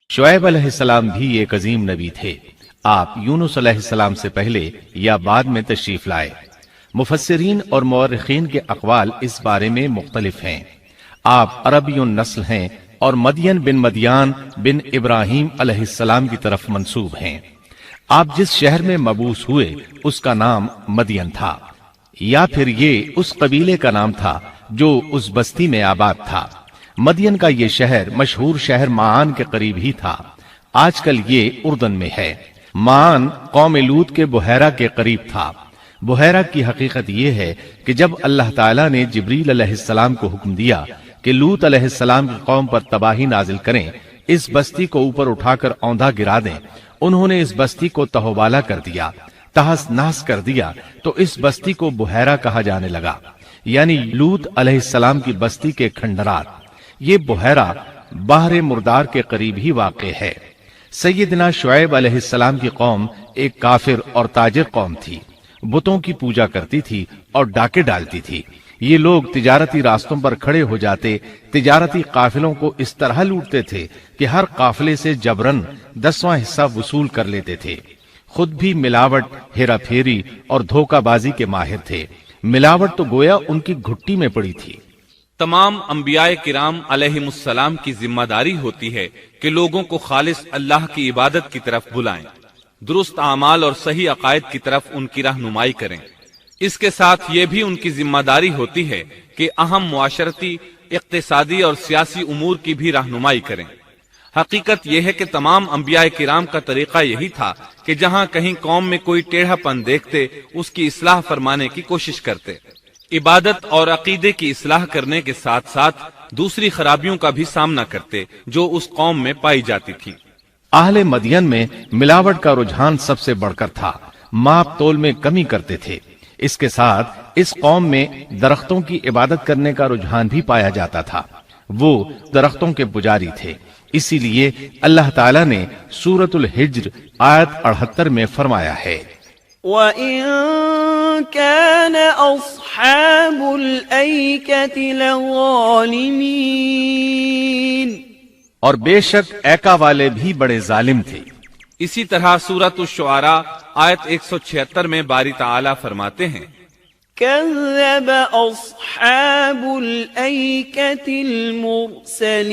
شعیب علیہ السلام بھی ایک عظیم نبی تھے۔ آپ یونس علیہ السلام سے پہلے یا بعد میں تشریف لائے۔ مفسرین اور مورخین کے اقوال اس بارے میں مختلف ہیں۔ آپ عربی النسل ہیں اور مدین بن مدیان بن ابراہیم علیہ السلام کی طرف منسوب ہیں۔ آپ جس شہر میں مبعوث ہوئے اس کا نام مدین تھا، یا پھر یہ اس قبیلے کا نام تھا جو اس بستی میں آباد تھا۔ مدین کا یہ شہر مشہور شہر معان کے قریب ہی تھا، آج کل یہ اردن میں ہے۔ معان قوم لوط کے بحیرہ کے قریب تھا۔ بحیرہ کی حقیقت یہ ہے کہ جب اللہ تعالیٰ نے جبریل علیہ السلام کو حکم دیا کہ لوط علیہ السلام کی قوم پر تباہی نازل کریں، اس بستی کو اوپر اٹھا کر اوندھا گرا دیں، انہوں نے اس بستی کو تہوبالا کر دیا، تہس نہس کر دیا، تو اس بستی کو بحیرہ کہا جانے لگا، یعنی لوط علیہ السلام کی بستی کے کھنڈرات۔ یہ بحیرہ بحر مردار کے قریب ہی واقع ہے۔ سیدنا شعیب علیہ السلام کی قوم ایک کافر اور تاجر قوم تھی، بتوں کی پوجا کرتی تھی اور ڈاکے ڈالتی تھی۔ یہ لوگ تجارتی راستوں پر کھڑے ہو جاتے، تجارتی قافلوں کو اس طرح لوٹتے تھے کہ ہر قافلے سے جبرن 10واں حصہ وصول کر لیتے تھے۔ خود بھی ملاوٹ، ہیرا پھیری اور دھوکہ بازی کے ماہر تھے۔ ملاوٹ تو گویا ان کی گھٹی میں پڑی تھی۔ تمام انبیاء کرام علیہم السلام کی ذمہ داری ہوتی ہے کہ لوگوں کو خالص اللہ کی عبادت کی طرف بلائیں، درست اعمال اور صحیح عقائد کی طرف ان کی رہنمائی کریں۔ اس کے ساتھ یہ بھی ان کی ذمہ داری ہوتی ہے کہ اہم معاشرتی، اقتصادی اور سیاسی امور کی بھی رہنمائی کریں۔ حقیقت یہ ہے کہ تمام انبیاء کرام کا طریقہ یہی تھا کہ جہاں کہیں قوم میں کوئی ٹیڑھا پن دیکھتے اس کی اصلاح فرمانے کی کوشش کرتے، عبادت اور عقیدے کی اصلاح کرنے کے ساتھ ساتھ دوسری خرابیوں کا بھی سامنا کرتے جو اس قوم میں پائی جاتی تھی۔ اہل مدین میں ملاوٹ کا رجحان سب سے بڑھ کر تھا، ماپ تول میں کمی کرتے تھے۔ اس کے ساتھ اس قوم میں درختوں کی عبادت کرنے کا رجحان بھی پایا جاتا تھا، وہ درختوں کے پجاری تھے۔ اسی لیے اللہ تعالیٰ نے سورۃ الحجر آیت 78 میں فرمایا ہے، وَإِن كَانَ أَصْحَابُ الْأَيْكَةِ لَظَالِمِينَ، اور بے شک ایکا والے بھی بڑے ظالم تھے۔ اسی طرح سورۃ الشعراء آیت 176 میں باری تعالیٰ فرماتے ہیں، كَذَّبَ أَصْحَابُ الْأَيْكَةِ الْمُرْسَلِينَ،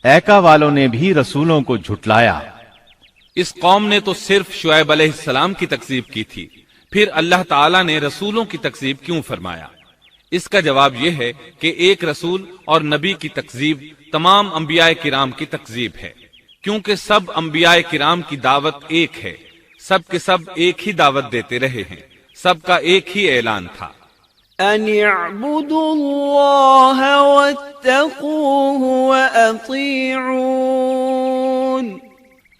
ایکا والوں نے بھی رسولوں کو جھٹلایا۔ اس قوم نے تو صرف شعیب علیہ السلام کی تکذیب کی تھی، پھر اللہ تعالیٰ نے رسولوں کی تکذیب کیوں فرمایا؟ اس کا جواب یہ ہے کہ ایک رسول اور نبی کی تکذیب تمام انبیاء کرام کی تکذیب ہے، کیونکہ سب انبیاء کرام کی دعوت ایک ہے، سب کے سب ایک ہی دعوت دیتے رہے ہیں، سب کا ایک ہی اعلان تھا، أَنِ اعْبُدُوا اللَّهَ وَاتَّقُوهُ وَأَطِيعُونِ،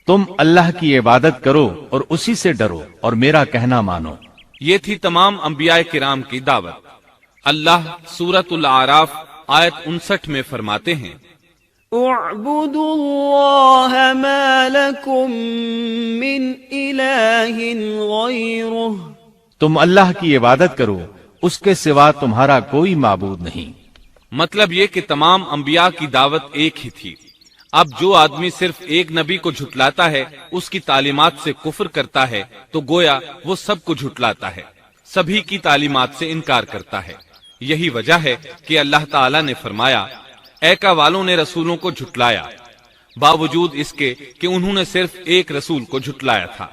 تم اللہ کی عبادت کرو اور اسی سے ڈرو اور میرا کہنا مانو۔ یہ تھی تمام انبیاء کرام کی دعوت۔ اللہ سورۃ الاعراف آیت 59 میں فرماتے ہیں، اعبدوا اللہ ما لکم من الہ غیرہ، تم اللہ کی عبادت کرو، اس کے سوا تمہارا کوئی معبود نہیں۔ مطلب یہ کہ تمام انبیاء کی دعوت ایک ہی تھی۔ اب جو آدمی صرف ایک نبی کو جھٹلاتا ہے، اس کی تعلیمات سے کفر کرتا ہے، تو گویا وہ سب کو جھٹلاتا ہے، سبھی کی تعلیمات سے انکار کرتا ہے۔ یہی وجہ ہے کہ اللہ تعالیٰ نے فرمایا، ایکا والوں نے رسولوں کو جھٹلایا، باوجود اس کے کہ انہوں نے صرف ایک رسول کو جھٹلایا تھا۔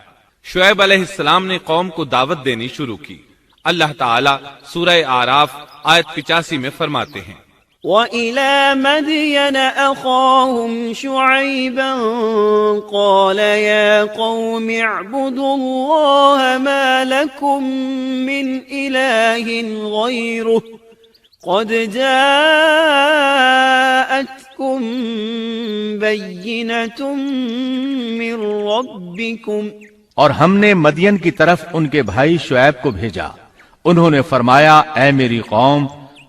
شعیب علیہ السلام نے قوم کو دعوت دینی شروع کی۔ اللہ تعالیٰ سورہ اعراف آیت 85 میں فرماتے ہیں، وَإِلَى مَدْيَنَ أَخَاهُمْ شُعَيْبًا قَالَ يَا قَوْمِ اعْبُدُوا اللَّهَ مَا لَكُمْ مِنْ إِلَٰهٍ غَيْرُهُ قَدْ جَاءَتْكُمْ بَيِّنَةٌ مِّن رَّبِّكُمْ، اور ہم نے مدین کی طرف ان کے بھائی شعیب کو بھیجا، انہوں نے فرمایا، اے میری قوم،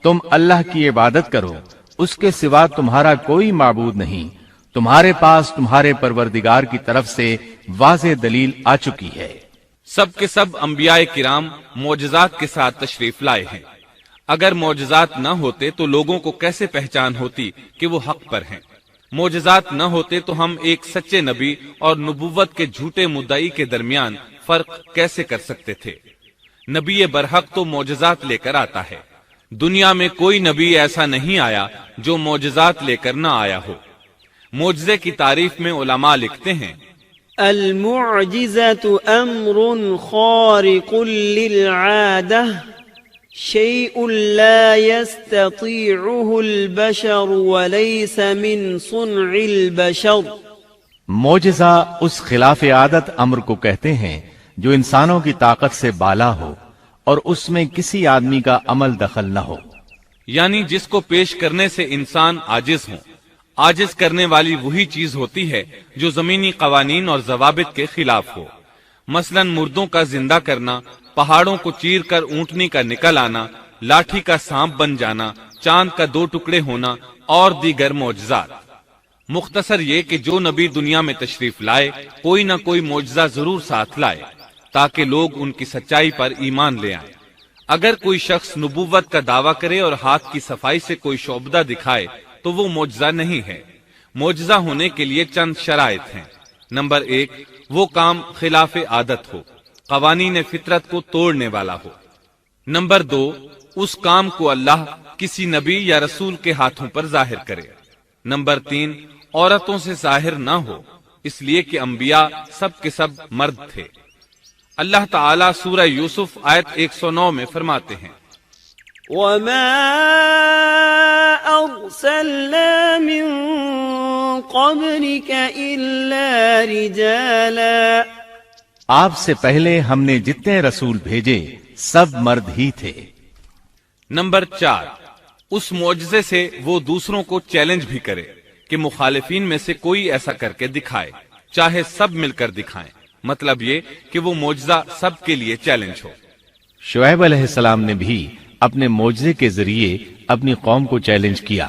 تم اللہ کی عبادت کرو، اس کے سوا تمہارا کوئی معبود نہیں، تمہارے پاس تمہارے پروردگار کی طرف سے واضح دلیل آ چکی ہے۔ سب کے سب انبیاء کرام معجزات کے ساتھ تشریف لائے ہیں۔ اگر معجزات نہ ہوتے تو لوگوں کو کیسے پہچان ہوتی کہ وہ حق پر ہیں؟ معجزات نہ ہوتے تو ہم ایک سچے نبی اور نبوت کے جھوٹے مدعی کے درمیان فرق کیسے کر سکتے تھے؟ نبی برحق تو معجزات لے کر آتا ہے، دنیا میں کوئی نبی ایسا نہیں آیا جو معجزات لے کر نہ آیا ہو۔ معجزے کی تعریف میں علماء لکھتے ہیں، المعجزة أمر خارق للعادة شيء لا يستطيعه البشر وليس من صنع البشر۔ معجزہ اس خلاف عادت امر کو کہتے ہیں جو انسانوں کی طاقت سے بالا ہو اور اس میں کسی آدمی کا عمل دخل نہ ہو، یعنی جس کو پیش کرنے سے انسان عاجز ہوں۔ عاجز کرنے والی وہی چیز ہوتی ہے جو زمینی قوانین اور ضوابط کے خلاف ہو، مثلا مردوں کا زندہ کرنا، پہاڑوں کو چیر کر اونٹنی کا نکل آنا، لاٹھی کا سانپ بن جانا، چاند کا 2 ٹکڑے ہونا اور دیگر معجزات۔ مختصر یہ کہ جو نبی دنیا میں تشریف لائے کوئی نہ کوئی معجزہ ضرور ساتھ لائے تاکہ لوگ ان کی سچائی پر ایمان لے آئیں۔ اگر کوئی شخص نبوت کا دعویٰ کرے اور ہاتھ کی صفائی سے کوئی شعبدہ دکھائے تو وہ معجزہ نہیں ہے۔ معجزہ ہونے کے لیے چند شرائط ہیں۔ نمبر 1، وہ کام خلاف عادت ہو، قوانین فطرت کو توڑنے والا ہو۔ نمبر 2، اس کام کو اللہ کسی نبی یا رسول کے ہاتھوں پر ظاہر کرے۔ نمبر 3، عورتوں سے ظاہر نہ ہو، اس لیے کہ انبیاء سب کے سب مرد تھے۔ اللہ تعالیٰ سورہ یوسف آیت 109 میں فرماتے ہیں، وما أرسلنا من قبلك إلا رجالا۔ آپ سے پہلے ہم نے جتنے رسول بھیجے سب مرد ہی تھے۔ نمبر 4، اس معجزے سے وہ دوسروں کو چیلنج بھی کرے کہ مخالفین میں سے کوئی ایسا کر کے دکھائے، چاہے سب مل کر دکھائیں، مطلب یہ کہ وہ معجزہ سب کے لیے چیلنج ہو۔ شعیب علیہ السلام نے بھی اپنے معجزے کے ذریعے اپنی قوم کو چیلنج کیا۔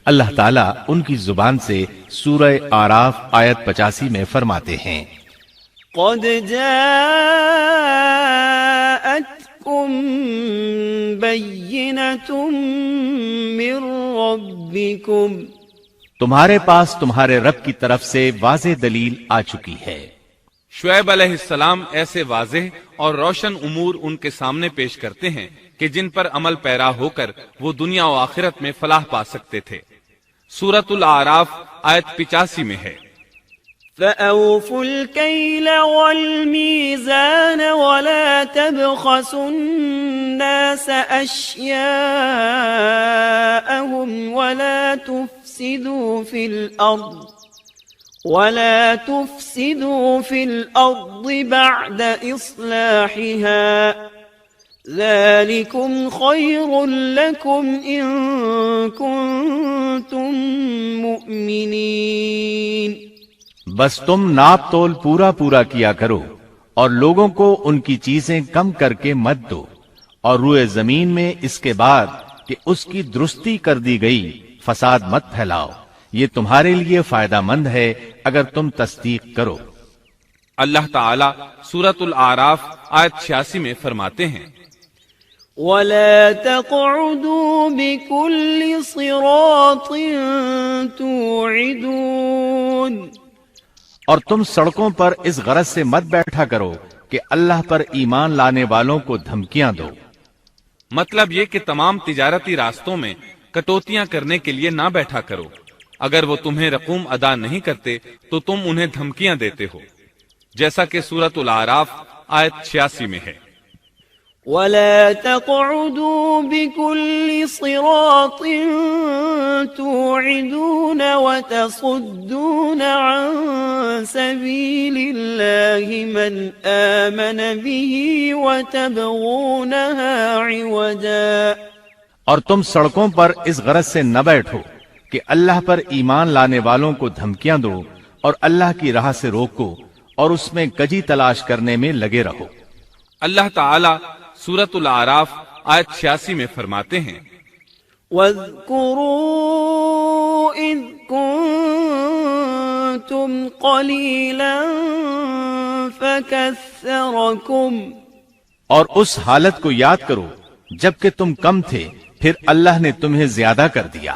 اللہ تعالیٰ ان کی زبان سے سورہ آراف آیت 85 میں فرماتے ہیں، قد جاءتكم بينة من ربكم۔ تمہارے پاس تمہارے رب کی طرف سے واضح دلیل آ چکی ہے۔ شعیب علیہ السلام ایسے واضح اور روشن امور ان کے سامنے پیش کرتے ہیں کہ جن پر عمل پیرا ہو کر وہ دنیا و آخرت میں فلاح پا سکتے تھے۔ سورۃ الاعراف آیت 85 میں ہے، فَأَوْفُوا الْكَيْلَ وَالْمِيزَانَ وَلَا تَبْخَسُوا النَّاسَ أَشْيَاءَهُمْ وَلَا تُفْسِدُوا فِي الْأَرْضِ بَعْدَ إِصْلَاحِهَا ذَلِكُمْ خَيْرٌ لَكُمْ إِن كُنتُم مُؤْمِنِينَ۔ بس تم ناپ تول پورا کیا کرو اور لوگوں کو ان کی چیزیں کم کر کے مت دو، اور روئے زمین میں اس کے بعد کہ اس کی درستی کر دی گئی فساد مت پھیلاؤ، یہ تمہارے لیے فائدہ مند ہے اگر تم تصدیق کرو۔ اللہ تعالیٰ سورۃ الاعراف آیت 86 میں فرماتے ہیں، وَلَا تَقْعُدُوا بِكُلِّ صِرَاطٍ تُوعِدُونَ۔ اور تم سڑکوں پر اس غرض سے مت بیٹھا کرو کہ اللہ پر ایمان لانے والوں کو دھمکیاں دو۔ مطلب یہ کہ تمام تجارتی راستوں میں کٹوتیاں کرنے کے لیے نہ بیٹھا کرو، اگر وہ تمہیں رقوم ادا نہیں کرتے تو تم انہیں دھمکیاں دیتے ہو، جیسا کہ سورۃ الاعراف آیت 86 میں ہے، وَلَا تَقْعُدُوا بِكُلِّ صِرَاطٍ تُوعِدُونَ وَتَصُدُّونَ عَن سَبِيلِ اللَّهِ مَنْ آمَنَ بِهِ وَتَبْغُونَهَا عِوَجًا۔ اور تم سڑکوں پر اس غرض سے نہ بیٹھو کہ اللہ پر ایمان لانے والوں کو دھمکیاں دو اور اللہ کی راہ سے روکو اور اس میں کجی تلاش کرنے میں لگے رہو۔ اللہ تعالیٰ سورۃ الاعراف آیت 86 میں فرماتے ہیں، وَاذْكُرُوا إِذْ كُنتُمْ قَلِيلًا فَكَثَّرَكُمْ۔ اور اس حالت کو یاد کرو جبکہ تم کم تھے، پھر اللہ نے تمہیں زیادہ کر دیا۔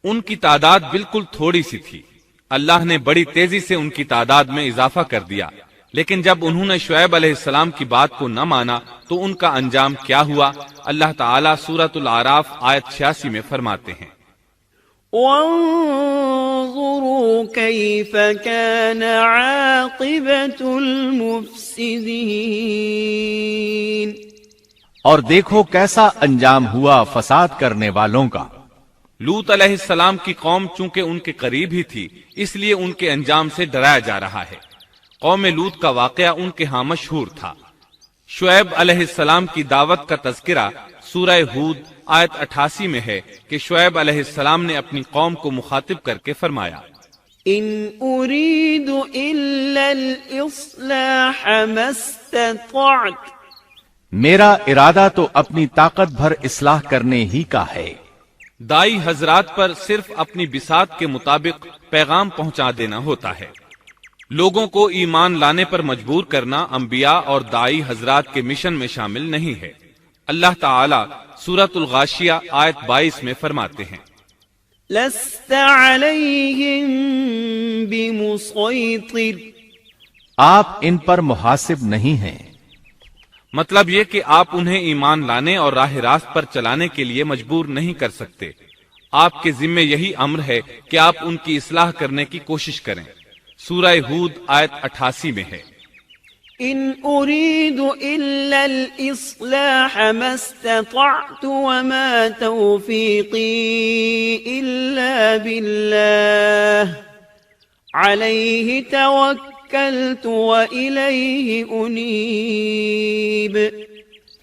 ان کی تعداد بالکل تھوڑی سی تھی، اللہ نے بڑی تیزی سے ان کی تعداد میں اضافہ کر دیا، لیکن جب انہوں نے شعیب علیہ السلام کی بات کو نہ مانا تو ان کا انجام کیا ہوا؟ اللہ تعالیٰ سورۃ الاعراف آیت 86 میں فرماتے ہیں، وانظروا كيف كان عاقبة المفسدين، اور دیکھو کیسا انجام ہوا فساد کرنے والوں کا۔ لوط علیہ السلام کی قوم چونکہ ان کے قریب ہی تھی، اس لیے ان کے انجام سے ڈرایا جا رہا ہے۔ قوم لوط کا واقعہ ان کے ہاں مشہور تھا۔ شعیب علیہ السلام کی دعوت کا تذکرہ سورہ ہود آیت 88 میں ہے کہ شعیب علیہ السلام نے اپنی قوم کو مخاطب کر کے فرمایا، ان اريد الا الاصلاح ما استطعت، میرا ارادہ تو اپنی طاقت بھر اصلاح کرنے ہی کا ہے۔ دائی حضرات پر صرف اپنی بساط کے مطابق پیغام پہنچا دینا ہوتا ہے۔ لوگوں کو ایمان لانے پر مجبور کرنا انبیاء اور دائی حضرات کے مشن میں شامل نہیں ہے۔ اللہ تعالیٰ سورۃ الغاشیہ آیت 22 میں فرماتے ہیں، لست عليهم بمسيطر، آپ ان پر محاسب نہیں ہیں، مطلب یہ کہ آپ انہیں ایمان لانے اور راہ راست پر چلانے کے لیے مجبور نہیں کر سکتے۔ آپ کے ذمے یہی امر ہے کہ آپ ان کی اصلاح کرنے کی کوشش کریں۔ سورہ ہود آیت 88 میں ہے، ان اريد الا الاصلاح ما استطعت وما توفيقي الا بالله عليه توكلت واليه انيب،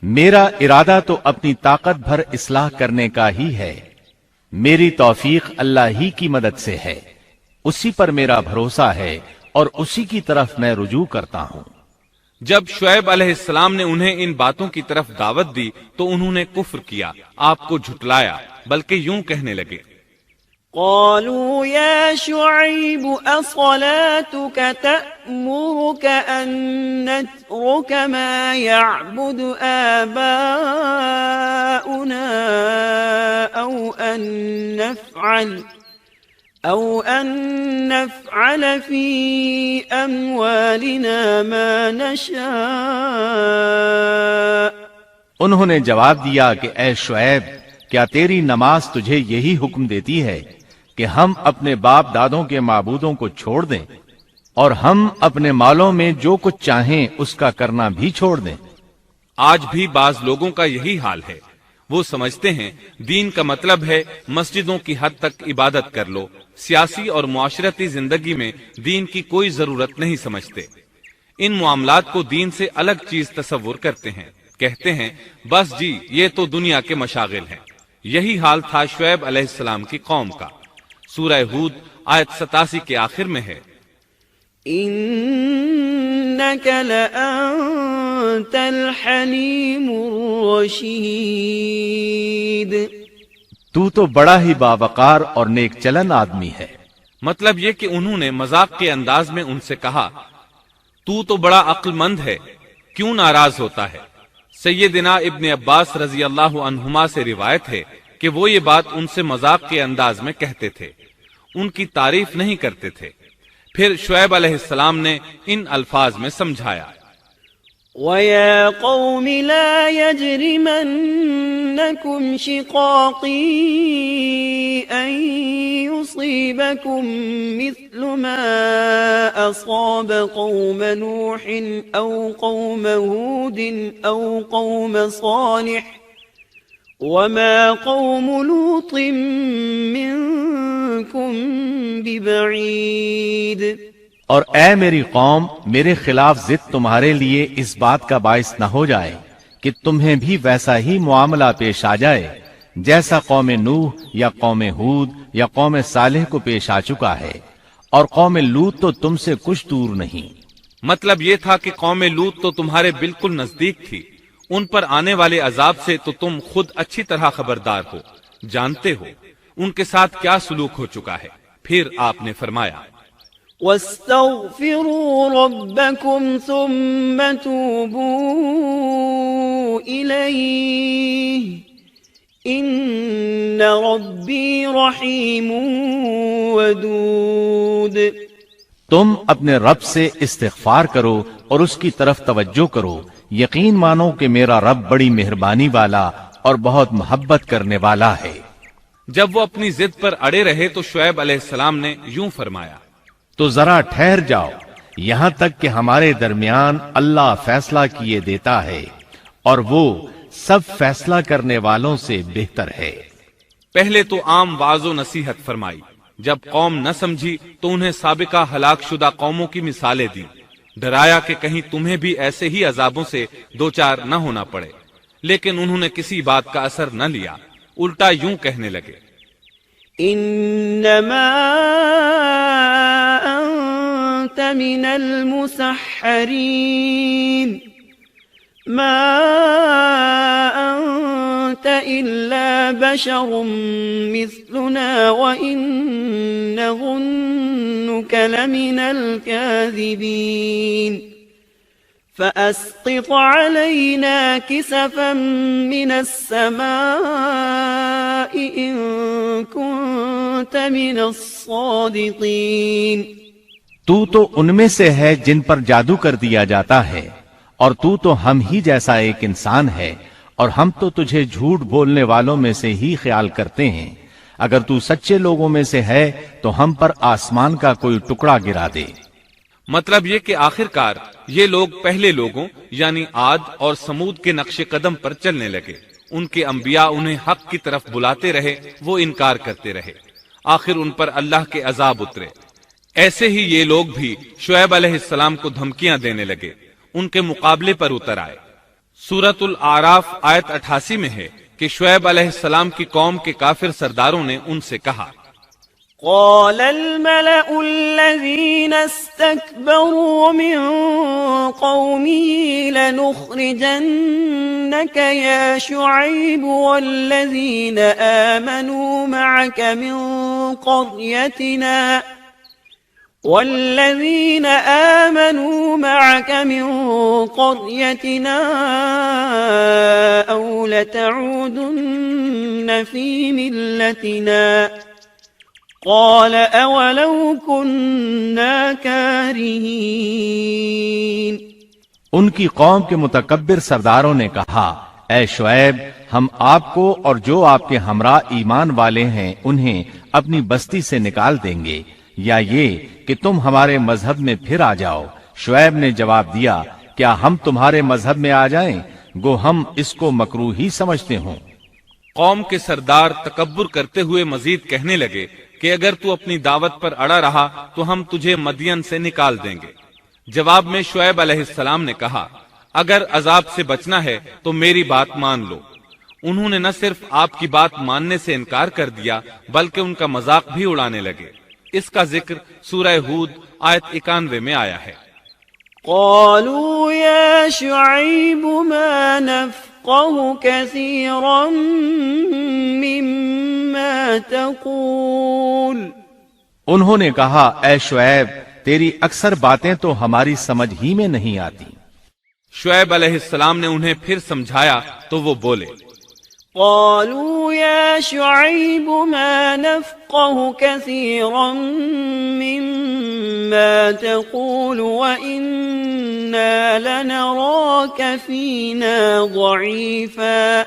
میرا ارادہ تو اپنی طاقت بھر اصلاح کرنے کا ہی ہے، میری توفیق اللہ ہی کی مدد سے ہے، اسی پر میرا بھروسہ ہے اور اسی کی طرف میں رجوع کرتا ہوں۔ جب شعیب علیہ السلام نے انہیں ان باتوں کی طرف دعوت دی تو انہوں نے کفر کیا، آپ کو جھٹلایا، بلکہ یوں کہنے لگے، قالوا يا شعيب أصلاتك تأمرك أن نترك ما يعبد آباؤنا أو أن نفعل في أموالنا ما نشاء۔ انہوں نے جواب دیا کہ اے شعیب، کیا تیری نماز تجھے یہی حکم دیتی ہے کہ ہم اپنے باپ دادوں کے معبودوں کو چھوڑ دیں اور ہم اپنے مالوں میں جو کچھ چاہیں اس کا کرنا بھی چھوڑ دیں؟ آج بھی بعض لوگوں کا یہی حال ہے، وہ سمجھتے ہیں دین کا مطلب ہے مسجدوں کی حد تک عبادت کر لو، سیاسی اور معاشرتی زندگی میں دین کی کوئی ضرورت نہیں سمجھتے، ان معاملات کو دین سے الگ چیز تصور کرتے ہیں، کہتے ہیں بس جی یہ تو دنیا کے مشاغل ہیں۔ یہی حال تھا شعیب علیہ السلام کی قوم کا۔ سورہ ہود آیت 87 کے آخر میں ہے، إنك لأنت الحليم الرشيد، تو تو بڑا ہی باوقار اور نیک چلن آدمی ہے۔ مطلب یہ کہ انہوں نے مذاق کے انداز میں ان سے کہا، تو تو بڑا عقل مند ہے، کیوں ناراض ہوتا ہے؟ سیدنا ابن عباس رضی اللہ عنہما سے روایت ہے کہ وہ یہ بات ان سے مذاق کے انداز میں کہتے تھے، ان کی تعریف نہیں کرتے تھے۔ پھر شعیب علیہ السلام نے ان الفاظ میں سمجھایا، وَيَا قَوْمِ لَا يَجْرِمَنَّكُمْ شِقَاقِي أَن يُصِيبَكُم مِّثْلُ مَا أَصَابَ قَوْمَ نُوحٍ أَوْ قَوْمَ هُودٍ أَوْ قَوْمَ صَالِحٍ وَمَا قَوْمُ لُوطٍ مِّنكُم بِبَعِيدٍ، اور اے میری قوم، میرے خلاف ضد تمہارے لیے اس بات کا باعث نہ ہو جائے کہ تمہیں بھی ویسا ہی معاملہ پیش آ جائے جیسا قوم نوح یا قوم ہود یا قوم صالح کو پیش آ چکا ہے، اور قوم لوط تو تم سے کچھ دور نہیں۔ مطلب یہ تھا کہ قوم لوط تو تمہارے بالکل نزدیک تھی، ان پر آنے والے عذاب سے تو تم خود اچھی طرح خبردار ہو، جانتے ہو ان کے ساتھ کیا سلوک ہو چکا ہے۔ پھر آپ نے فرمایا، وَاسْتَغْفِرُوا رَبَّكُمْ ثُمَّ تُوبُوا إِلَيْهِ إن ربي رحيم ودود. تم اپنے رب سے استغفار کرو اور اس کی طرف توجہ کرو، یقین مانو کہ میرا رب بڑی مہربانی والا اور بہت محبت کرنے والا ہے۔ جب وہ اپنی ضد پر اڑے رہے تو شعیب علیہ السلام نے یوں فرمایا، تو ذرا ٹھہر جاؤ یہاں تک کہ ہمارے درمیان اللہ فیصلہ کیے دیتا ہے، اور وہ سب فیصلہ کرنے والوں سے بہتر ہے۔ پہلے تو عام واعظ و نصیحت فرمائی، جب قوم نہ سمجھی تو انہیں سابقہ ہلاک شدہ قوموں کی مثالیں دی، ڈرایا کہ کہیں تمہیں بھی ایسے ہی عذابوں سے دوچار نہ ہونا پڑے، لیکن انہوں نے کسی بات کا اثر نہ لیا، الٹا یوں کہنے لگے، انما انت من المسحرین ما انت الا بشر مثلنا وان نظنك لمن الكاذبین فأسقط علينا كسفا من السماء إن كنت من الصادقين. تو ان میں سے ہے جن پر جادو کر دیا جاتا ہے، اور تو ہم ہی جیسا ایک انسان ہے، اور ہم تو تجھے جھوٹ بولنے والوں میں سے ہی خیال کرتے ہیں۔ اگر تو سچے لوگوں میں سے ہے تو ہم پر آسمان کا کوئی ٹکڑا گرا دے۔ مطلب یہ کہ آخرکار یہ لوگ پہلے لوگوں یعنی عاد اور سمود کے نقش قدم پر چلنے لگے، ان کے انبیاء انہیں حق کی طرف بلاتے رہے، وہ انکار کرتے رہے، آخر ان پر اللہ کے عذاب اترے۔ ایسے ہی یہ لوگ بھی شعیب علیہ السلام کو دھمکیاں دینے لگے، ان کے مقابلے پر اتر آئے۔ سورۃ الاعراف آیت 88 میں ہے کہ شعیب علیہ السلام کی قوم کے کافر سرداروں نے ان سے کہا، قال الملأ الذين استكبروا من قومه لنخرجنك يا شعيب والذين آمنوا معك من قريتنا أو لتعودن في ملتنا قال اولو كنا كارهين. ان کی قوم کے متکبر سرداروں نے کہا، اے شعیب، ہم آپ کو اور جو آپ کے ہمراہ ایمان والے ہیں انہیں اپنی بستی سے نکال دیں گے، یا یہ کہ تم ہمارے مذہب میں پھر آ جاؤ۔ شعیب نے جواب دیا، کیا ہم تمہارے مذہب میں آ جائیں؟ گو ہم اس کو مکروہ ہی سمجھتے ہوں۔ قوم کے سردار تکبر کرتے ہوئے مزید کہنے لگے کہ اگر تو اپنی دعوت پر اڑا رہا تو ہم تجھے مدین سے نکال دیں گے۔ جواب میں شعیب علیہ السلام نے کہا، اگر عذاب سے بچنا ہے تو میری بات مان لو۔ انہوں نے نہ صرف آپ کی بات ماننے سے انکار کر دیا بلکہ ان کا مذاق بھی اڑانے لگے۔ اس کا ذکر سورہ ہود آیت 91 میں آیا ہے۔ قالوا يا شعيب ما نفقه كثيرا مما تقول. انہوں نے کہا، اے شعیب، تیری اکثر باتیں تو ہماری سمجھ ہی میں نہیں آتی۔ شعیب علیہ السلام نے انہیں پھر سمجھایا تو وہ بولے، قالوا يا شعيب ما نفقه كثيرا مما تقول وإنا لنراك فينا ضعيفا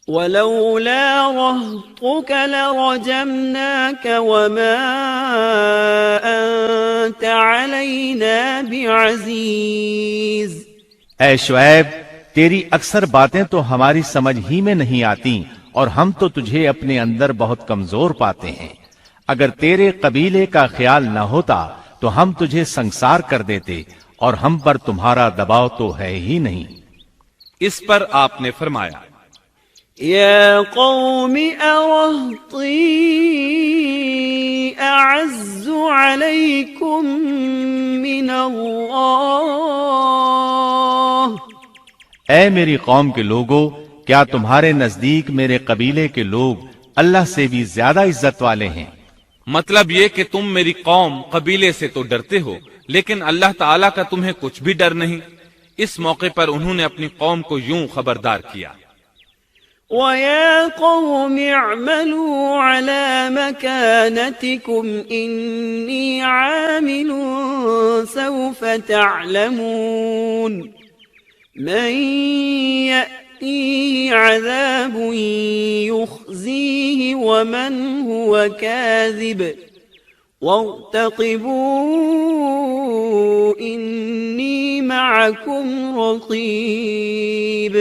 ولولا رهطك لرجمناك وما أنت علينا بعزيز. اے شعیب، تیری اکثر باتیں تو ہماری سمجھ ہی میں نہیں آتی اور ہم تو تجھے اپنے اندر بہت کمزور پاتے ہیں۔ اگر تیرے قبیلے کا خیال نہ ہوتا تو ہم تجھے سنسار کر دیتے، اور ہم پر تمہارا دباؤ تو ہے ہی نہیں۔ اس پر آپ نے فرمایا، یا قوم ارہطی اعز علیکم من اللہ. اے میری قوم کے لوگو، کیا تمہارے نزدیک میرے قبیلے کے لوگ اللہ سے بھی زیادہ عزت والے ہیں؟ مطلب یہ کہ تم میری قوم قبیلے سے تو ڈرتے ہو لیکن اللہ تعالیٰ کا تمہیں کچھ بھی ڈر نہیں۔ اس موقع پر انہوں نے اپنی قوم کو یوں خبردار کیا، وَيَا قَوْمِ اعْمَلُوا عَلَى مَكَانَتِكُمْ إِنِّي عَامِلٌ سَوْفَ تَعْلَمُونَ مَنْ يَأْتِيهِ عَذَابٌ يُخْزِيهِ وَمَنْ هُوَ كَاذِبٌ وَارْتَقِبُوا إِنِّي مَعَكُمْ رَقِيبٌ۔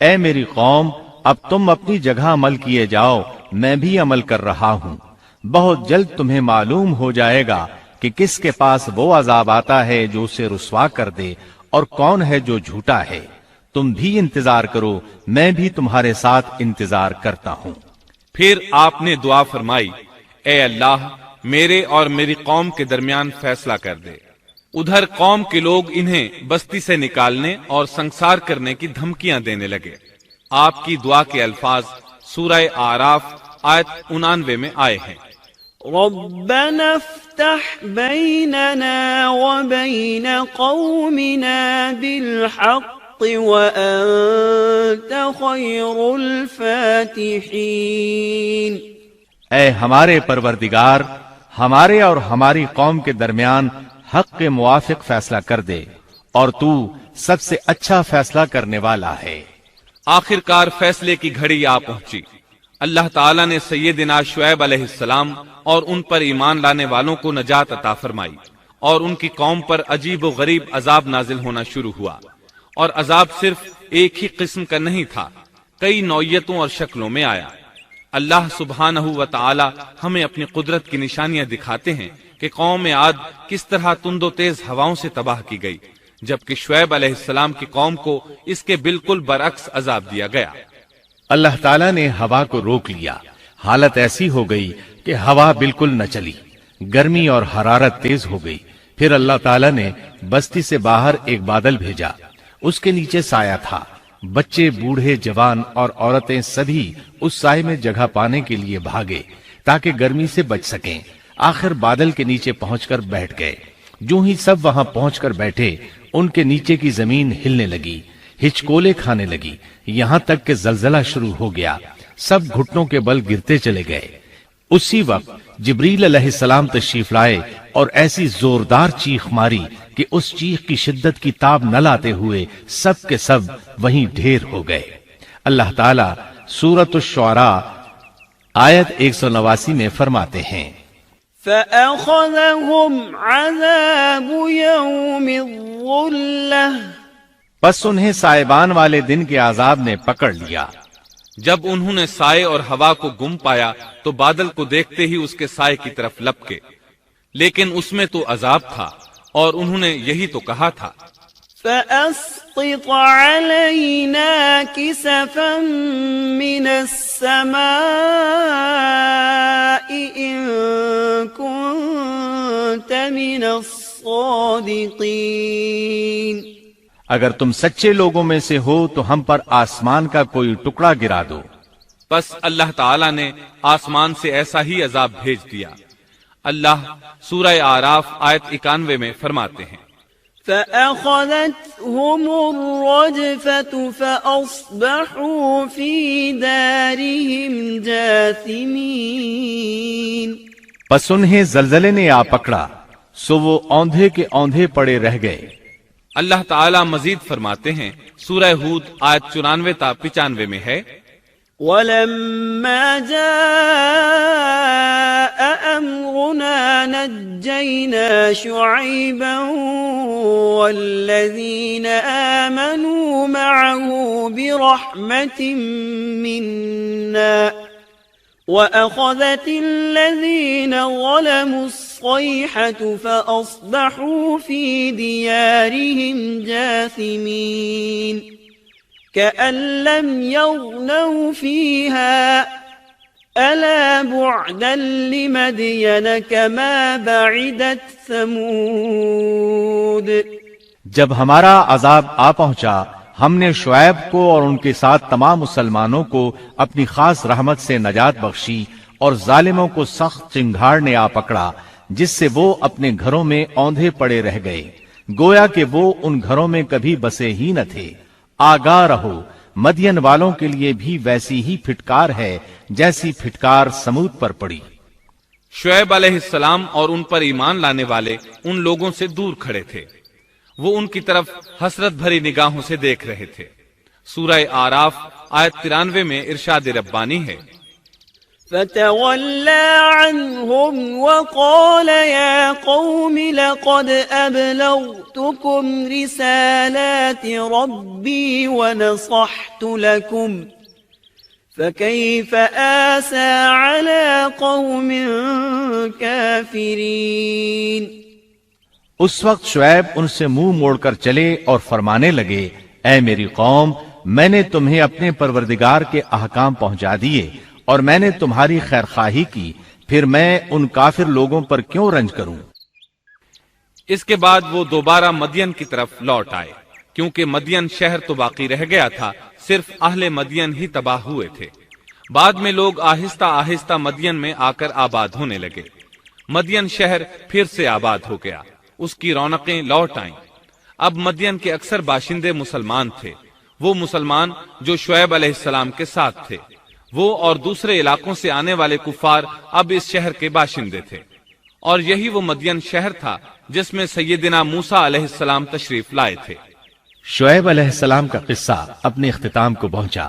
اے میری قوم، اب تم اپنی جگہ عمل کیے جاؤ، میں بھی عمل کر رہا ہوں۔ بہت جلد تمہیں معلوم ہو جائے گا کہ کس کے پاس وہ عذاب آتا ہے جو اسے رسوا کر دے اور کون ہے جو جھوٹا ہے۔ تم بھی انتظار کرو، میں بھی تمہارے ساتھ انتظار کرتا ہوں۔ پھر آپ نے دعا فرمائی، اے اللہ میرے اور میری قوم کے درمیان فیصلہ کر دے۔ ادھر قوم کے لوگ انہیں بستی سے نکالنے اور سنسار کرنے کی دھمکیاں دینے لگے۔ آپ کی دعا کے الفاظ سورہ اعراف آیت 99 میں آئے ہیں۔ ربنا افتح بيننا وبين قومنا بالحق وأنت خير الفاتحين۔ اے ہمارے پروردگار، ہمارے اور ہماری قوم کے درمیان حق کے موافق فیصلہ کر دے، اور تو سب سے اچھا فیصلہ کرنے والا ہے۔ آخر کار فیصلے کی گھڑی آ پہنچی۔ اللہ تعالیٰ نے سیدنا شعیب علیہ السلام اور ان پر ایمان لانے والوں کو نجات عطا فرمائی، اور ان کی قوم پر عجیب و غریب عذاب نازل ہونا شروع ہوا، اور عذاب صرف ایک ہی قسم کا نہیں تھا، کئی نوعیتوں اور شکلوں میں آیا۔ اللہ سبحانہ و تعالی ہمیں اپنی قدرت کی نشانیاں دکھاتے ہیں کہ قوم عاد کس طرح تند و تیز ہواؤں سے تباہ کی گئی، جبکہ شعیب علیہ السلام کی قوم کو اس کے بالکل برعکس عذاب دیا گیا۔ اللہ تعالیٰ نے ہوا کو روک لیا، حالت ایسی ہو گئی کہ ہوا بالکل نہ چلی، گرمی اور حرارت تیز ہو گئی۔ پھر اللہ تعالیٰ نے بستی سے باہر ایک بادل بھیجا، اس کے نیچے سایہ تھا، بچے بوڑھے جوان اور عورتیں سبھی اس سائے میں جگہ پانے کے لیے بھاگے تاکہ گرمی سے بچ سکیں۔ آخر بادل کے نیچے پہنچ کر بیٹھ گئے۔ جو ہی سب وہاں پہنچ کر بیٹھے، ان کے نیچے کی زمین ہلنے لگی، ہچکولے کھانے لگی، یہاں تک کہ زلزلہ شروع ہو گیا، سب گھٹنوں کے بل گرتے چلے گئے۔ اسی وقت جبریل علیہ السلام تشریف لائے اور ایسی زوردار چیخ ماری کہ اس چیخ کی شدت کی تاب نہ لاتے ہوئے سب کے سب وہیں ڈھیر ہو گئے۔ اللہ تعالیٰ سورۃ الشعراء آیت 189 میں فرماتے ہیں، فَأَخَذَهُمْ عَذَابُ يَوْمِ الظُّلَّةِ، پس انہیں سائبان والے دن کے عذاب نے پکڑ لیا۔ جب انہوں نے سائے اور ہوا کو گم پایا تو بادل کو دیکھتے ہی اس کے سائے کی طرف لپکے، لیکن اس میں تو عذاب تھا، اور انہوں نے یہی تو کہا تھا، فَأَسْقِطْ عَلَيْنَا كِسَفًا مِّنَ السَّمَاءِ إِن كُنتَ مِنَ الصَّادِقِينَ۔ اگر تم سچے لوگوں میں سے ہو تو ہم پر آسمان کا کوئی ٹکڑا گرا دو۔ بس اللہ تعالیٰ نے آسمان سے ایسا ہی عذاب بھیج دیا۔ اللہ سورہ اعراف آیت 91 میں فرماتے ہیں، فَأَخَذَتْهُمُ الرَّجْفَةُ فَأَصْبَحُوا فِي دَارِهِمْ جَاثِمِينَ۔ پس انہیں زلزلے نے آ پکڑا، سو وہ اوندھے کے اوندھے پڑے رہ گئے۔ اللہ تعالیٰ مزید فرماتے ہیں، سورہ ہود آیت 94 تا 95 میں ہے، وَلَمَّا جَاءَ أَمْرُنَا نَجَّيْنَا شُعَيْبًا وَالَّذِينَ آمَنُوا مَعَهُ بِرَحْمَةٍ مِنَّا وَأَخَذَتِ الَّذِينَ ظَلَمُوا الصَّيْحَةُ فَأَصْبَحُوا فِي دِيَارِهِمْ جَاثِمِينَ كَأَن لَّمْ يَغْنَوْا فِيهَا أَلَا بُعْدًا لِّمَدْيَنَ كَمَا بَعِدَتْ ثَمُودُ۔ جب ہمارا عذاب آ پہنچا، ہم نے شعیب کو اور ان کے ساتھ تمام مسلمانوں کو اپنی خاص رحمت سے نجات بخشی، اور ظالموں کو سخت چنگھاڑ نے آ پکڑا جس سے وہ اپنے گھروں میں اوندھے پڑے رہ گئے، گویا کہ وہ ان گھروں میں کبھی بسے ہی نہ تھے۔ آگاہ رہو، مدین والوں کے لیے بھی ویسی ہی پھٹکار ہے جیسی پھٹکار سمود پر پڑی۔ شعیب علیہ السلام اور ان پر ایمان لانے والے ان لوگوں سے دور کھڑے تھے، وہ ان کی طرف حسرت بھری نگاہوں سے دیکھ رہے تھے۔ سورہ آراف آیت 93 میں ارشاد ربانی ہے، فتولى عنهم وقال يا قوم لقد أبلغتكم رسالات ربي ونصحت لكم فكيف آسى على قوم كافرين۔ اس وقت شعیب ان سے منہ موڑ کر چلے اور فرمانے لگے، اے میری قوم، میں نے تمہیں اپنے پروردگار کے احکام پہنچا دیے اور میں نے تمہاری خیرخواہی کی، پھر میں ان کافر لوگوں پر کیوں رنج کروں؟ اس کے بعد وہ دوبارہ مدین کی طرف لوٹ آئے، کیونکہ مدین شہر تو باقی رہ گیا تھا، صرف اہل مدین ہی تباہ ہوئے تھے۔ بعد میں لوگ آہستہ آہستہ مدین میں آ کر آباد ہونے لگے۔ مدین شہر پھر سے آباد ہو گیا، اس کی رونقیں لوٹ آئیں۔ اب مدین کے اکثر باشندے مسلمان تھے، وہ مسلمان جو شعیب علیہ السلام کے ساتھ تھے۔ وہ اور دوسرے علاقوں سے آنے والے کفار اب اس شہر کے باشندے تھے، اور یہی وہ مدین شہر تھا جس میں سیدنا موسیٰ علیہ السلام تشریف لائے تھے۔ شعیب علیہ السلام کا قصہ اپنے اختتام کو پہنچا۔